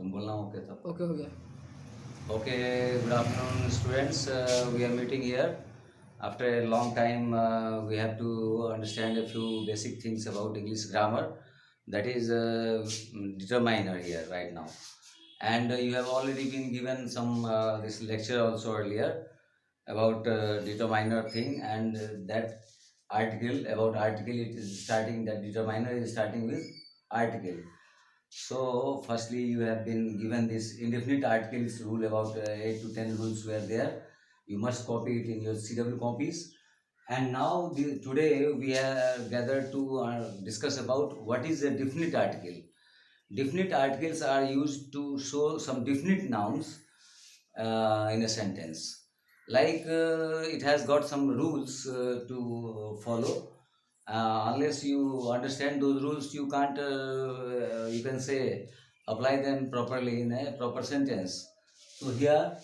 तुम बोलना ओके तब. ओके हो गया. Okay, good afternoon, students. We are meeting here. After a long time, we have to understand a few basic things about English grammar. That is determiner here right now. And you have already been given some this lecture also earlier about determiner thing, and that article about article, it is starting, that determiner is starting with article. So, firstly, you have been given this indefinite articles rule, about 8 to 10 rules were there. You must copy it in your CW copies. And now, today, we are gathered to discuss about what is a definite article. Definite articles are used to show some definite nouns in a sentence. Like it has got some rules to follow. Unless you understand those rules, you can't, you can say, apply them properly in a proper sentence. So here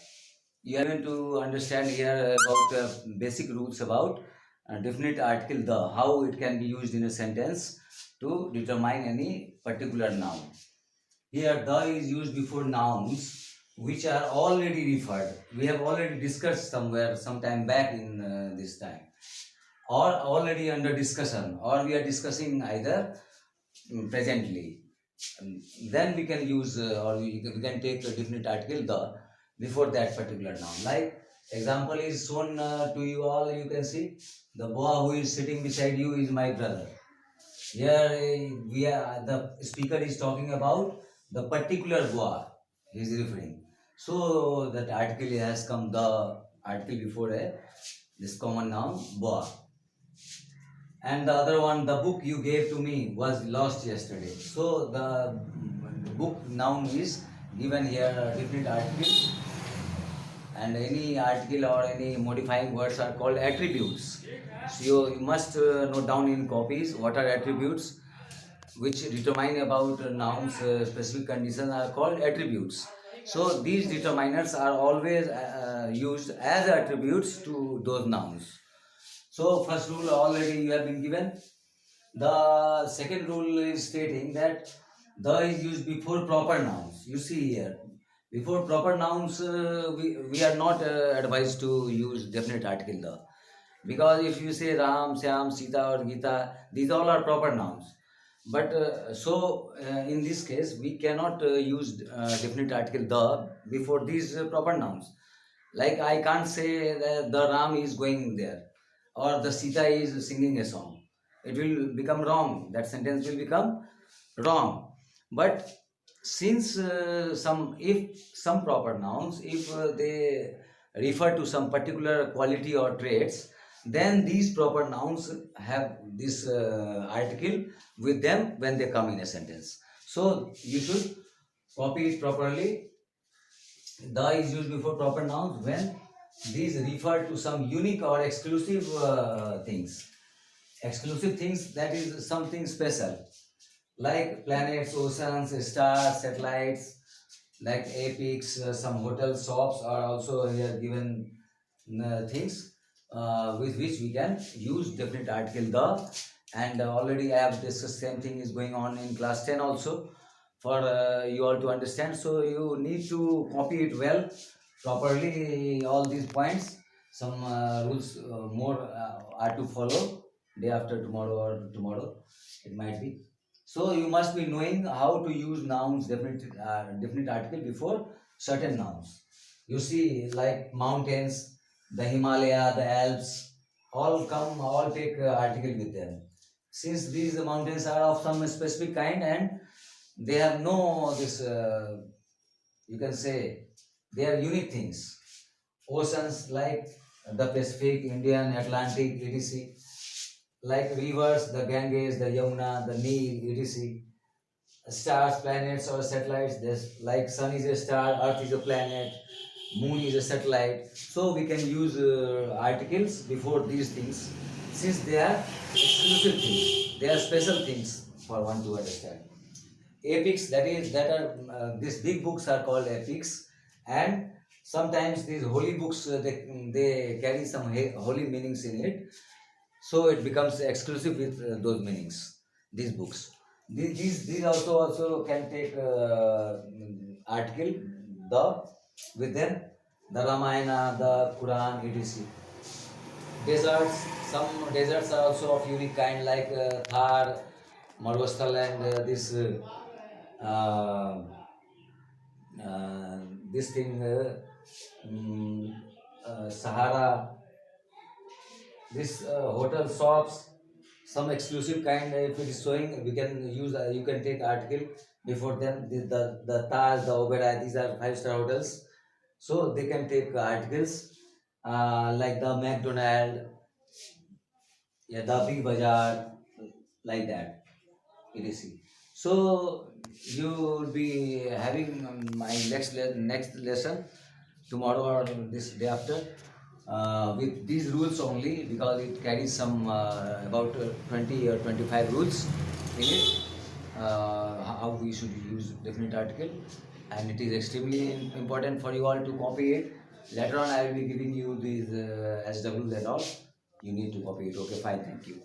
you are going to understand here about basic rules about definite article the, how it can be used in a sentence to determine any particular noun. Here the is used before nouns which are already referred. We have already discussed somewhere sometime back in this time, or already under discussion, or we are discussing either presently. Then we can use or we can take a definite article the before that particular noun. Like example is shown to you all. You can see the boy who is sitting beside you is my brother. Here we are, the speaker is talking about the particular boy he is referring. So that article has come, the article before this common noun boy. And the other one, the book you gave to me was lost yesterday. So the book noun is given here a definite article, and any article or any modifying words are called attributes. So you must note down in copies what are attributes, which determine about nouns specific conditions are called attributes. So these determiners are always used as attributes to those nouns. So first rule already you have been given. The second rule is stating that the is used before proper nouns. You see here, before proper nouns, we are not advised to use definite article the. Because if you say Ram, Syam, Sita or Gita, these all are proper nouns. But in this case, we cannot use definite article the before these proper nouns. Like I can't say that the Ram is going there or the Sita is singing a song. It will become wrong. That sentence will become wrong. But since if some proper nouns, if they refer to some particular quality or traits, then these proper nouns have this article with them when they come in a sentence. So you should copy it properly. The is used before proper nouns when these refer to some unique or exclusive things. Exclusive things, that is something special, like planets, oceans, stars, satellites, like epics, some hotel shops are also here given things with which we can use definite article the. And already I have discussed same thing is going on in class 10 also for you all to understand. So you need to copy it well, properly, all these points. Some rules more are to follow day after tomorrow or tomorrow, it might be. So you must be knowing how to use nouns, definite article before certain nouns. You see, like mountains, the Himalaya, the Alps, all take article with them. Since these mountains are of some specific kind and they have no this, you can say, they are unique things. Oceans like the Pacific, Indian, Atlantic, etc. Like rivers, the Ganges, the Yamuna, the Nile, etc. Stars, planets or satellites, this like sun is a star, earth is a planet, moon is a satellite. So we can use articles before these things, since they are exclusive things, they are special things for one to understand. Epics, that are these big books are called epics, and sometimes these holy books they carry some holy meanings in it, so it becomes exclusive with those meanings, these books. These also can take article, the with them the Ramayana, the Quran, etc. Deserts, some deserts are also of unique kind like Thar, Marwastal, and uh, uh, this thing, mm, Sahara, this hotel shops, some exclusive kind. If it is showing, we can use. You can take article before them. The Taj, the Oberoi, these are 5-star hotels, so they can take articles like the McDonald, yeah, the Big Bazaar, like that. etc. So you will be having my next lesson tomorrow or this day after with these rules only, because it carries some about 20 or 25 rules in it, how we should use definite article, and it is extremely important for you all to copy it. Later on I will be giving you these SWs and all. You need to copy it. Okay, fine, thank you.